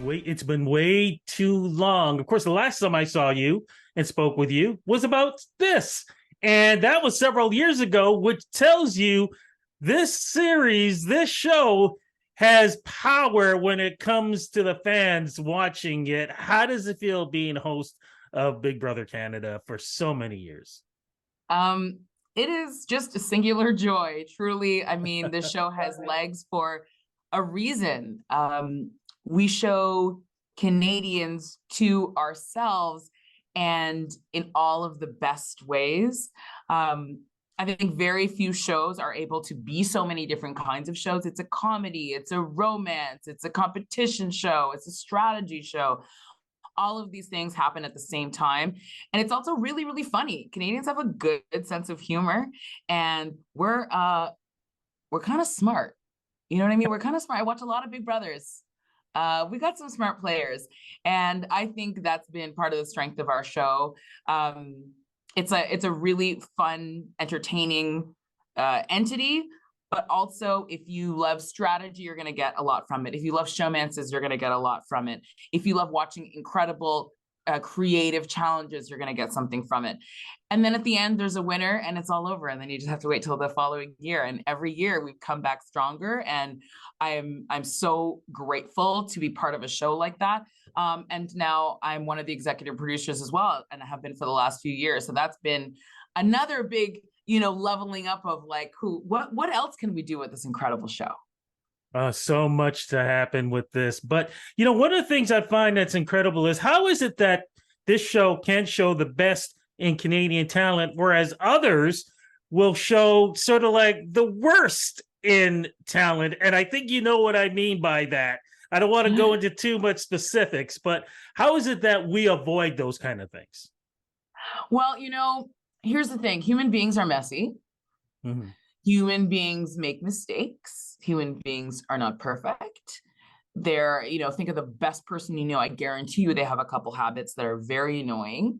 It's been way too long. Of course, the last time I saw you and spoke with you was about this. And that was several years ago, which tells you this series, this show has power when it comes to the fans watching it. How does it feel being host of Big Brother Canada for so many years? Um, it is just a singular joy. Truly, I mean, this show has legs for a reason. We show Canadians to ourselves and in all of the best ways. I think very few shows are able to be so many different kinds of shows. It's a comedy, it's a romance, it's a competition show, it's a strategy show. All of these things happen at the same time, and it's also really, really funny. Canadians have a good sense of humor, and we're kind of smart. You know what I mean? We're kind of smart. I watch a lot of Big Brothers. We got some smart players, and I think that's been part of the strength of our show. It's a really fun, entertaining entity. But also, if you love strategy, you're going to get a lot from it. If you love showmances, you're going to get a lot from it. If you love watching incredible, creative challenges, you're going to get something from it. And then at the end, there's a winner, and it's all over. And then you just have to wait till the following year. And every year, we've come back stronger. And I'm so grateful to be part of a show like that. And now I'm one of the executive producers as well, and I have been for the last few years. So that's been another big leveling up of like, what else can we do with this incredible show? So much to happen with this. But, one of the things I find that's incredible is how is it that this show can show the best in Canadian talent, whereas others will show sort of like the worst in talent? And I think you know what I mean by that. I don't want to go into too much specifics, but how is it that we avoid those kind of things? Well, here's the thing. Human beings are messy. Mm-hmm. Human beings make mistakes. Human beings are not perfect. They're, think of the best person you know. I guarantee you they have a couple habits that are very annoying.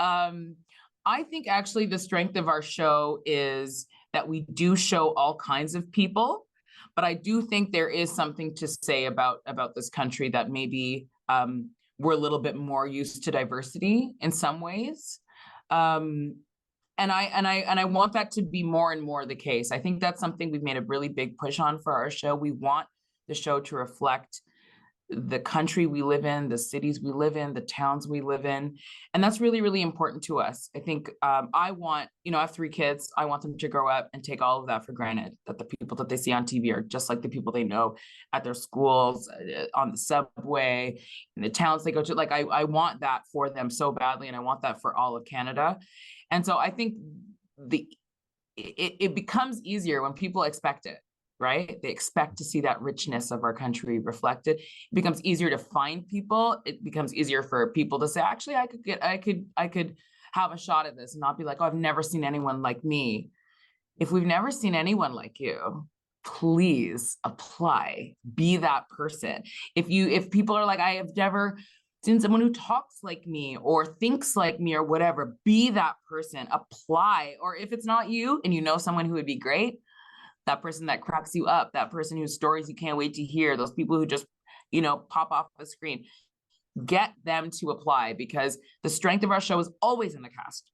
I think actually the strength of our show is that we do show all kinds of people, but I do think there is something to say about this country that maybe we're a little bit more used to diversity in some ways. And I want that to be more and more the case. I think that's something we've made a really big push on for our show. We want the show to reflect the country we live in, the cities we live in, the towns we live in. And that's really, really important to us. I think I want, I have 3 kids. I want them to grow up and take all of that for granted, that the people that they see on TV are just like the people they know at their schools, on the subway, in the towns they go to. Like, I want that for them so badly. And I want that for all of Canada. And so I think it becomes easier when people expect it, right? They expect to see that richness of our country reflected. It becomes easier to find people. It becomes easier for people to say, actually, I could have a shot at this and not be like, oh, I've never seen anyone like me. If we've never seen anyone like you, please apply, be that person. If people are like, I have never seen someone who talks like me or thinks like me or whatever, be that person, apply. Or if it's not you and you know someone who would be great, that person that cracks you up, that person whose stories you can't wait to hear, those people who just, pop off the screen, get them to apply, because the strength of our show is always in the cast.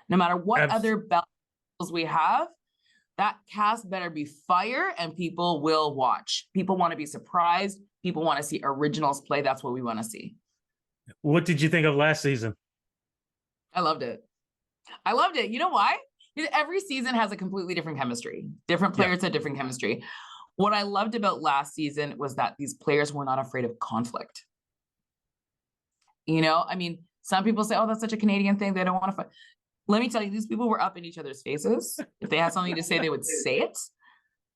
No matter what other bells we have, that cast better be fire and people will watch. People want to be surprised. People want to see originals play. That's what we want to see. What did you think of last season? I loved it. I loved it. You know why? Every season has a completely different chemistry. Different players had different chemistry. What I loved about last season was that these players were not afraid of conflict. I mean, some people say, oh, that's such a Canadian thing. They don't want to fight. Let me tell you, these people were up in each other's faces. If they had something to say, they would say it.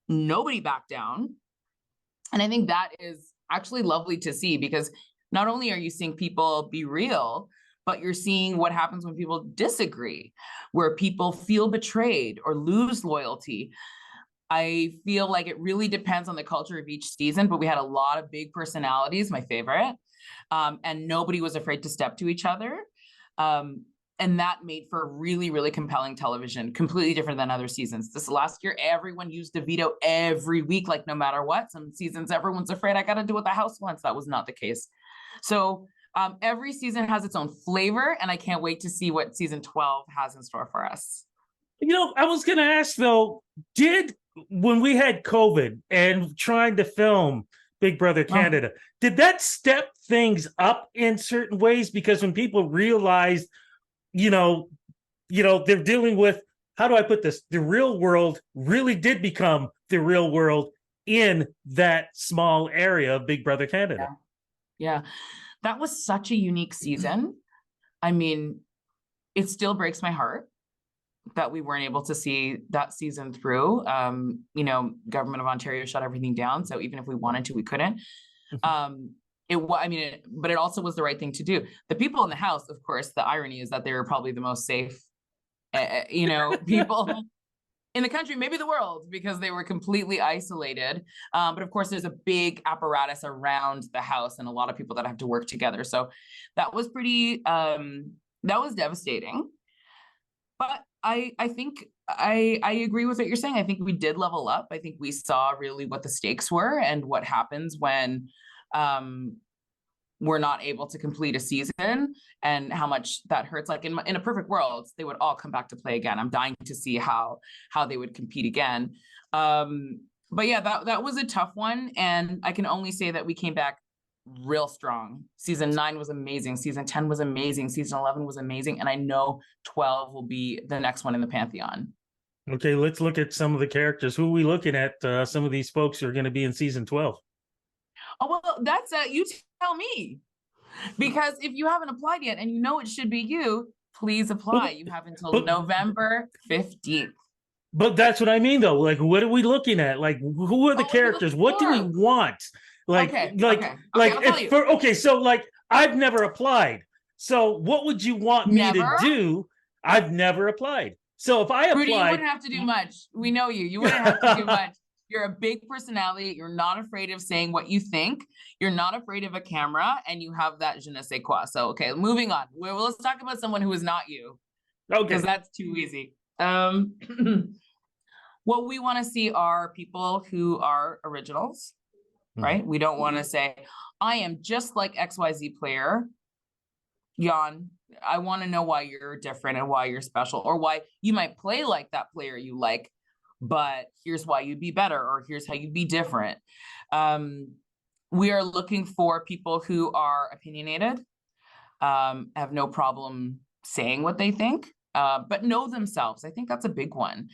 Nobody backed down. And I think that is actually lovely to see, because not only are you seeing people be real, but you're seeing what happens when people disagree, where people feel betrayed or lose loyalty. I feel like it really depends on the culture of each season, but we had a lot of big personalities, my favorite, and nobody was afraid to step to each other. and that made for really, really compelling television, completely different than other seasons. This last year, everyone used DeVito every week, like no matter what. Some seasons, everyone's afraid I got to do what the house wants. That was not the case. So every season has its own flavor, and I can't wait to see what season 12 has in store for us. I was going to ask though, when we had COVID and trying to film Big Brother Canada, did that step things up in certain ways? Because when people realized, they're dealing with, how do I put this? The real world really did become the real world in that small area of Big Brother Canada. Yeah. That was such a unique season. I mean, it still breaks my heart that we weren't able to see that season through. Government of Ontario shut everything down. So even if we wanted to, we couldn't. But it also was the right thing to do. The people in the house, of course, the irony is that they were probably the most safe, people in the country, maybe the world, because they were completely isolated. But of course, there's a big apparatus around the house and a lot of people that have to work together. So that was that was devastating. But I think I agree with what you're saying. I think we did level up. I think we saw really what the stakes were and what happens when we're not able to complete a season and how much that hurts. Like in a perfect world, they would all come back to play again. I'm dying to see how they would compete again. But yeah, that was a tough one. And I can only say that we came back real strong. Season 9 was amazing. Season 10 was amazing. Season 11 was amazing. And I know 12 will be the next one in the Pantheon. Okay, let's look at some of the characters. Who are we looking at? Some of these folks who are going to be in season 12. Oh, well, that's you tell me. Because if you haven't applied yet and you know it should be you, please apply. You have until November 15th. But that's what I mean, though. Like, what are we looking at? Like, who are the characters? What do we want? So I've never applied. So what would you want me to do? I've never applied. So if I applied, Rudy, you wouldn't have to do much. We know you. You wouldn't have to do much. You're a big personality. You're not afraid of saying what you think. You're not afraid of a camera, and you have that je ne sais quoi. So, okay, moving on. Let's talk about someone who is not you. Okay. Because that's too easy. What we want to see are people who are originals, right? We don't want to say, I am just like XYZ player. Jan, I want to know why you're different and why you're special, or why you might play like that player you like, but here's why you'd be better, or here's how you'd be different. We are looking for people who are opinionated, have no problem saying what they think, but know themselves. I think that's a big one.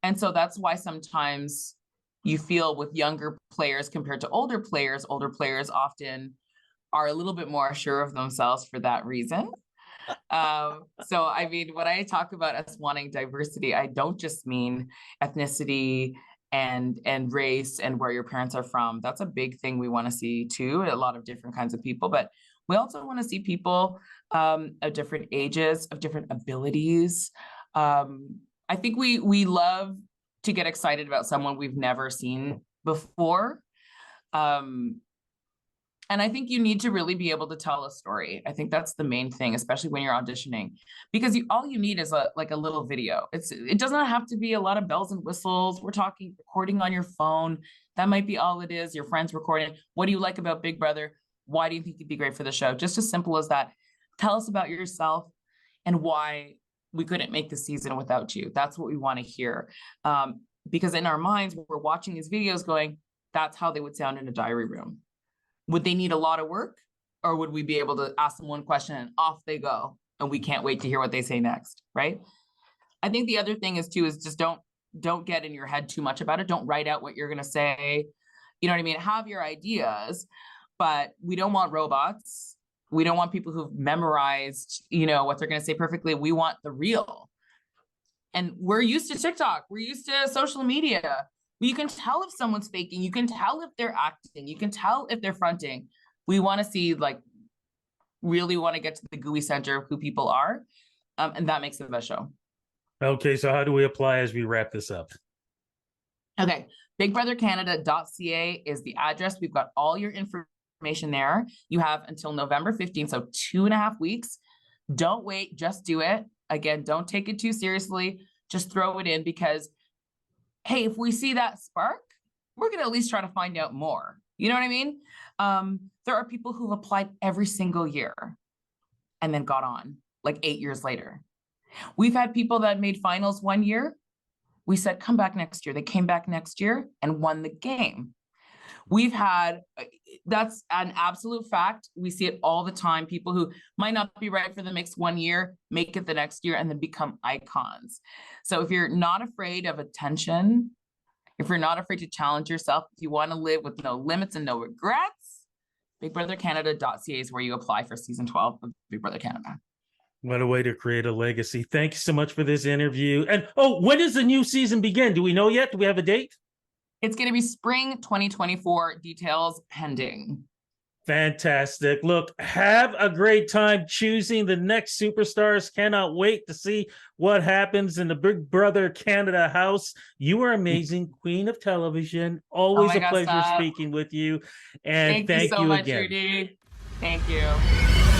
And so that's why sometimes you feel with younger players compared to older players often are a little bit more sure of themselves for that reason. So, I mean, when I talk about us wanting diversity, I don't just mean ethnicity and race and where your parents are from. That's a big thing we want to see too, a lot of different kinds of people. But we also want to see people of different ages, of different abilities. I think we love to get excited about someone we've never seen before. And I think you need to really be able to tell a story. I think that's the main thing, especially when you're auditioning, because all you need is a little video. It doesn't have to be a lot of bells and whistles. We're talking recording on your phone. That might be all it is. Your friends recording. What do you like about Big Brother? Why do you think you'd be great for the show? Just as simple as that. Tell us about yourself and why we couldn't make the season without you. That's what we want to hear. Because in our minds, we're watching these videos going, that's how they would sound in a diary room. Would they need a lot of work, or would we be able to ask them one question and off they go, and we can't wait to hear what they say next, right? I think the other thing is just don't get in your head too much about it. Don't write out what you're going to say. You know what I mean? Have your ideas, but we don't want robots. We don't want people who've memorized, what they're going to say perfectly. We want the real. And we're used to TikTok. We're used to social media. You can tell if someone's faking. You can tell if they're acting. You can tell if they're fronting. We want to see, really want to get to the gooey center of who people are. And that makes it the best show. Okay, so how do we apply as we wrap this up? Okay, bigbrothercanada.ca is the address. We've got all your information there. You have until November 15th, so 2.5 weeks Don't wait, just do it. Again, don't take it too seriously. Just throw it in because, hey, if we see that spark, we're going to at least try to find out more. You know what I mean? There are people who've applied every single year and then got on like 8 years later. We've had people that made finals one year. We said, come back next year. They came back next year and won the game. We've had, that's an absolute fact. We see it all the time. People who might not be right for the mix one year, make it the next year, and then become icons. So if you're not afraid of attention, if you're not afraid to challenge yourself, if you want to live with no limits and no regrets, BigBrotherCanada.ca is where you apply for season 12 of Big Brother Canada. What a way to create a legacy. Thank you so much for this interview. And when does the new season begin? Do we know yet? Do we have a date? It's going to be spring 2024, details pending. Fantastic. Look, have a great time choosing the next superstars. Cannot wait to see what happens in the Big Brother Canada house. You are amazing, queen of television. Always a pleasure speaking with you. And thank you so you much, again. Rudy. Thank you.